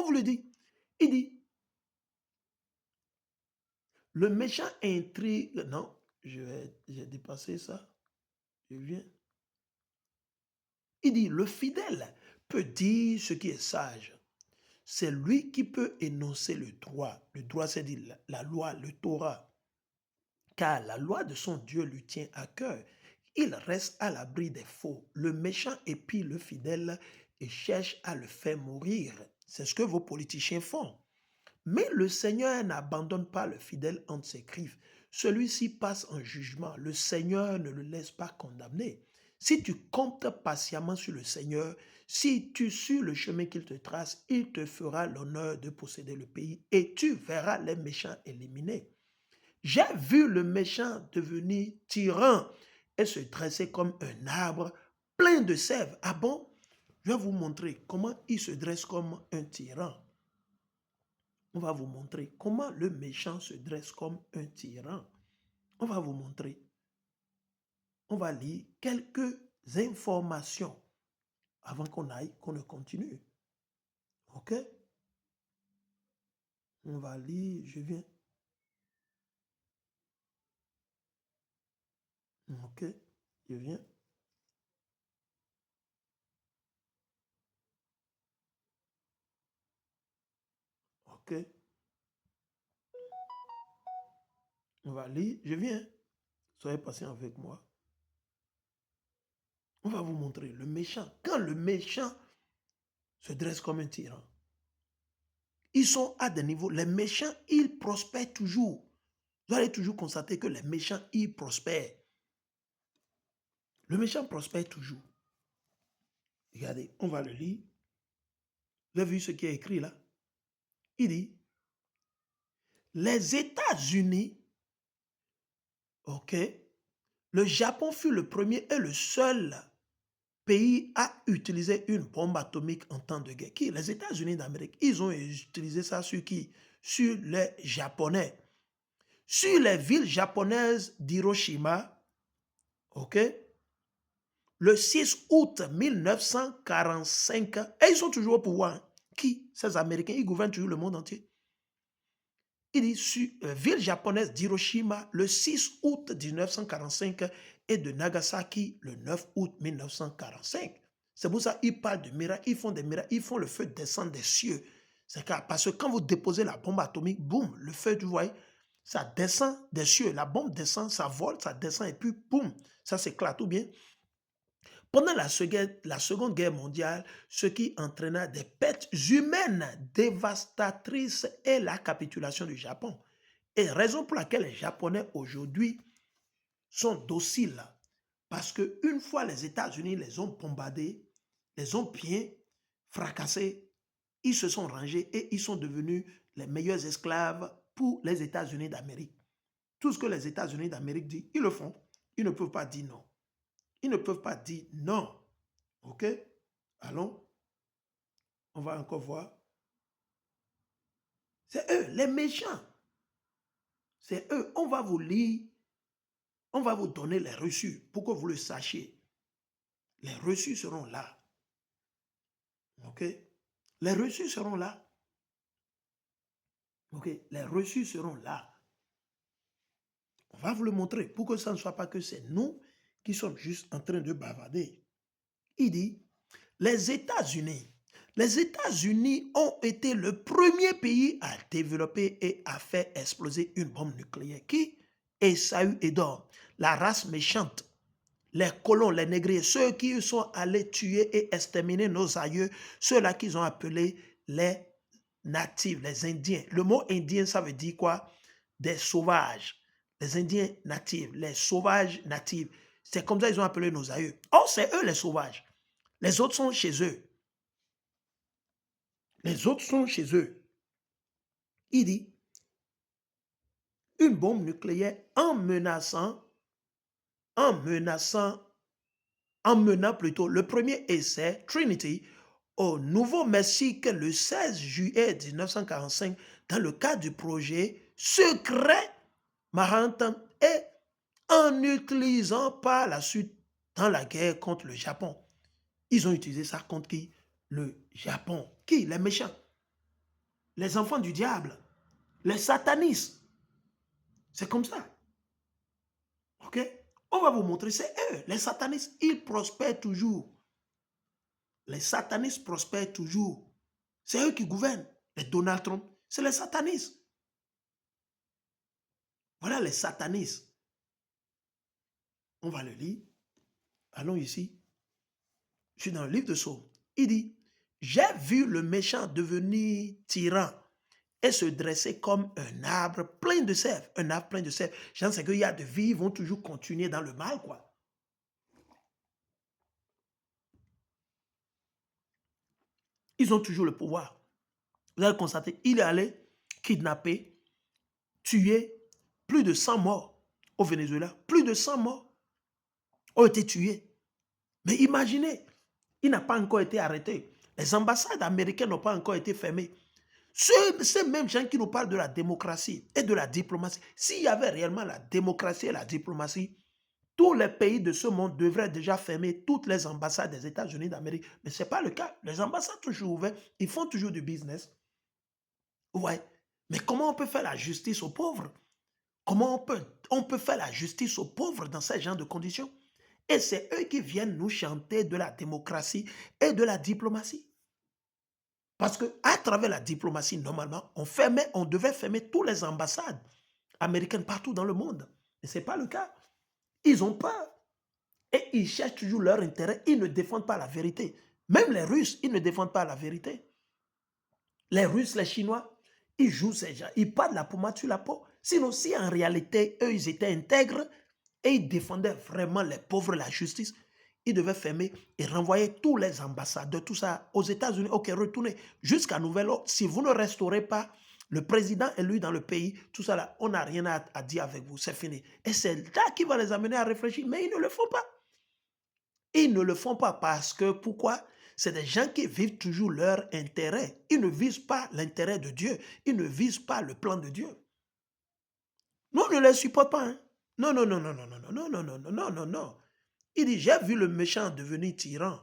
vous le dit. Il dit, le méchant intrigue. Non, j'ai dépassé ça. Je viens. Il dit, le fidèle peut dire ce qui est sage. C'est lui qui peut énoncer le droit. Le droit, c'est dire la loi, le Torah. Car la loi de son Dieu lui tient à cœur. Il reste à l'abri des faux. Le méchant épie le fidèle et cherche à le faire mourir. C'est ce que vos politiciens font. Mais le Seigneur n'abandonne pas le fidèle entre ses griffes. Celui-ci passe en jugement. Le Seigneur ne le laisse pas condamner. Si tu comptes patiemment sur le Seigneur, si tu suis le chemin qu'il te trace, il te fera l'honneur de posséder le pays et tu verras les méchants éliminés. J'ai vu le méchant devenir tyran et se dresser comme un arbre plein de sève. Ah bon? Je vais vous montrer comment il se dresse comme un tyran. On va vous montrer comment le méchant se dresse comme un tyran. On va vous montrer. On va lire quelques informations avant qu'on ne continue. OK? On va lire, je viens. OK, je viens. OK. On va lire, je viens. Soyez patient avec moi. On va vous montrer le méchant. Quand le méchant se dresse comme un tyran, ils sont à des niveaux. Les méchants, ils prospèrent toujours. Vous allez toujours constater que les méchants, ils prospèrent. Le méchant prospère toujours. Regardez, on va le lire. Vous avez vu ce qui est écrit là? Il dit, les États-Unis, ok, le Japon fut le premier et le seul pays à utiliser une bombe atomique en temps de guerre. Qui? Les États-Unis d'Amérique. Ils ont utilisé ça sur qui? Sur les Japonais. Sur les villes japonaises d'Hiroshima, ok, le 6 août 1945, et ils sont toujours au pouvoir. Qui? Ces Américains, ils gouvernent toujours le monde entier. Il dit sur ville japonaise d'Hiroshima le 6 août 1945 et de Nagasaki le 9 août 1945. C'est pour ça qu'ils parlent de miracles, ils font des miracles, ils font le feu descendre des cieux. C'est parce que quand vous déposez la bombe atomique, boum, le feu, tu vois, ça descend des cieux. La bombe descend, ça vole, ça descend et puis boum, ça s'éclate ou bien. Pendant la Seconde Guerre mondiale, ce qui entraîna des pertes humaines dévastatrices est la capitulation du Japon. Et raison pour laquelle les Japonais aujourd'hui sont dociles. Parce qu'une fois les États-Unis les ont bombardés, les ont bien fracassés, ils se sont rangés et ils sont devenus les meilleurs esclaves pour les États-Unis d'Amérique. Tout ce que les États-Unis d'Amérique disent, ils le font. Ils ne peuvent pas dire non. Ils ne peuvent pas dire non. OK? Allons. On va encore voir. C'est eux, les méchants. C'est eux. On va vous lire. On va vous donner les reçus pour que vous le sachiez. Les reçus seront là. OK? Les reçus seront là. OK? Les reçus seront là. On va vous le montrer pour que ça ne soit pas que c'est nous qui sommes juste en train de bavarder. Il dit, les États-Unis ont été le premier pays à développer et à faire exploser une bombe nucléaire. Qui? Esaü Edom, la race méchante, les colons, les négriers, ceux qui sont allés tuer et exterminer nos aïeux, ceux-là qu'ils ont appelés les natifs, les Indiens. Le mot indien, ça veut dire quoi? Des sauvages. Les Indiens natifs, les sauvages natifs. C'est comme ça qu'ils ont appelé nos aïeux. Or, c'est eux les sauvages. Les autres sont chez eux. Les autres sont chez eux. Il dit, une bombe nucléaire en menant plutôt le premier essai, Trinity, au Nouveau-Mexique le 16 juillet 1945 dans le cadre du projet secret Manhattan et en utilisant par la suite dans la guerre contre le Japon. Ils ont utilisé ça contre qui? Le Japon. Qui? Les méchants. les enfants du diable, les satanistes. C'est comme ça. OK? On va vous montrer, c'est eux. Les satanistes, ils prospèrent toujours. Les satanistes prospèrent toujours. C'est eux qui gouvernent. Les Donald Trump, c'est les satanistes. Voilà les satanistes. On va le lire. Allons ici. Je suis dans le livre de Psaume. Il dit, j'ai vu le méchant devenir tyran et se dresser comme un arbre plein de sève. Un arbre plein de sève. Je sais qu'il y a de vie, ils vont toujours continuer dans le mal, quoi. Ils ont toujours le pouvoir. Vous allez constater, il est allé kidnapper, tuer plus de 100 morts au Venezuela. Plus de 100 morts ont été tués. Mais imaginez, il n'a pas encore été arrêté. Les ambassades américaines n'ont pas encore été fermées. Ces mêmes gens qui nous parlent de la démocratie et de la diplomatie, s'il y avait réellement la démocratie et la diplomatie, tous les pays de ce monde devraient déjà fermer toutes les ambassades des États-Unis d'Amérique. Mais ce n'est pas le cas. Les ambassades sont toujours ouvertes. Ils font toujours du business. Ouais. Mais comment on peut faire la justice aux pauvres? Comment on peut faire la justice aux pauvres dans ce genre de conditions? Et c'est eux qui viennent nous chanter de la démocratie et de la diplomatie. Parce qu'à travers la diplomatie, normalement, on devait fermer toutes les ambassades américaines partout dans le monde. Mais ce n'est pas le cas. Ils ont peur. Et ils cherchent toujours leur intérêt. Ils ne défendent pas la vérité. Même les Russes, ils ne défendent pas la vérité. Les Russes, les Chinois, ils jouent ces gens. Ils parlent la pommade sur la peau. Sinon, si en réalité, eux, ils étaient intègres et ils défendaient vraiment les pauvres, la justice, ils devaient fermer et renvoyer tous les ambassadeurs, tout ça, aux États-Unis. OK, retournez jusqu'à nouvel ordre. Si vous ne restaurez pas le président élu dans le pays, tout ça là, on n'a rien à dire avec vous, c'est fini. Et c'est là qui va les amener à réfléchir, mais ils ne le font pas. Ils ne le font pas parce que, pourquoi? C'est des gens qui vivent toujours leur intérêt. Ils ne visent pas l'intérêt de Dieu. Ils ne visent pas le plan de Dieu. Nous, on ne les supporte pas. Hein? Non, non, non, non, non, non, non, non, non, non, non, non, non. Il dit, j'ai vu le méchant devenir tyran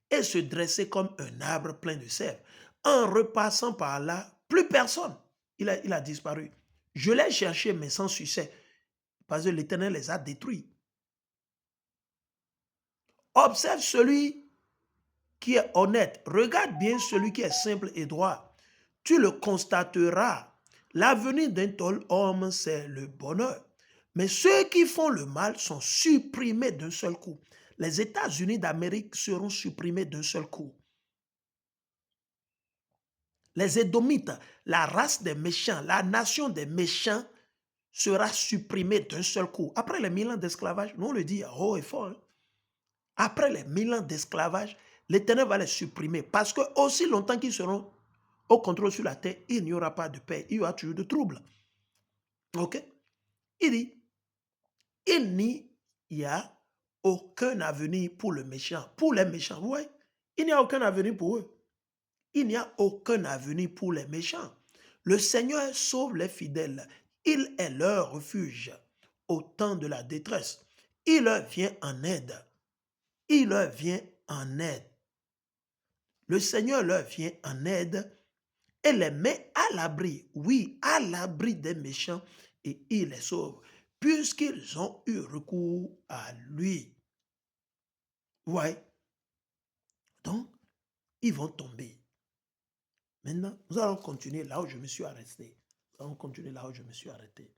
et se dresser comme un arbre plein de sève. En repassant par là, plus personne. Il a disparu. Je l'ai cherché, mais sans succès, parce que l'Éternel les a détruits. Observe celui qui est honnête. Regarde bien celui qui est simple et droit. Tu le constateras. L'avenir d'un tel homme, c'est le bonheur. Mais ceux qui font le mal sont supprimés d'un seul coup. Les États-Unis d'Amérique seront supprimés d'un seul coup. Les Édomites, la race des méchants, la nation des méchants sera supprimée d'un seul coup. Après les 1000 ans d'esclavage, nous on le dit haut et fort. Hein? Après les 1000 ans d'esclavage, l'Éternel va les supprimer. Parce que aussi longtemps qu'ils seront au contrôle sur la terre, il n'y aura pas de paix. Il y aura toujours de troubles. OK? Il dit, il n'y a aucun avenir pour le méchant. Pour les méchants, vous voyez? Il n'y a aucun avenir pour eux. Il n'y a aucun avenir pour les méchants. Le Seigneur sauve les fidèles. Il est leur refuge au temps de la détresse. Il leur vient en aide. Il leur vient en aide. Le Seigneur leur vient en aide et les met à l'abri, oui, à l'abri des méchants, et il les sauve, puisqu'ils ont eu recours à lui. Ouais. Donc, ils vont tomber. Maintenant, nous allons continuer là où je me suis arrêté. Nous allons continuer là où je me suis arrêté.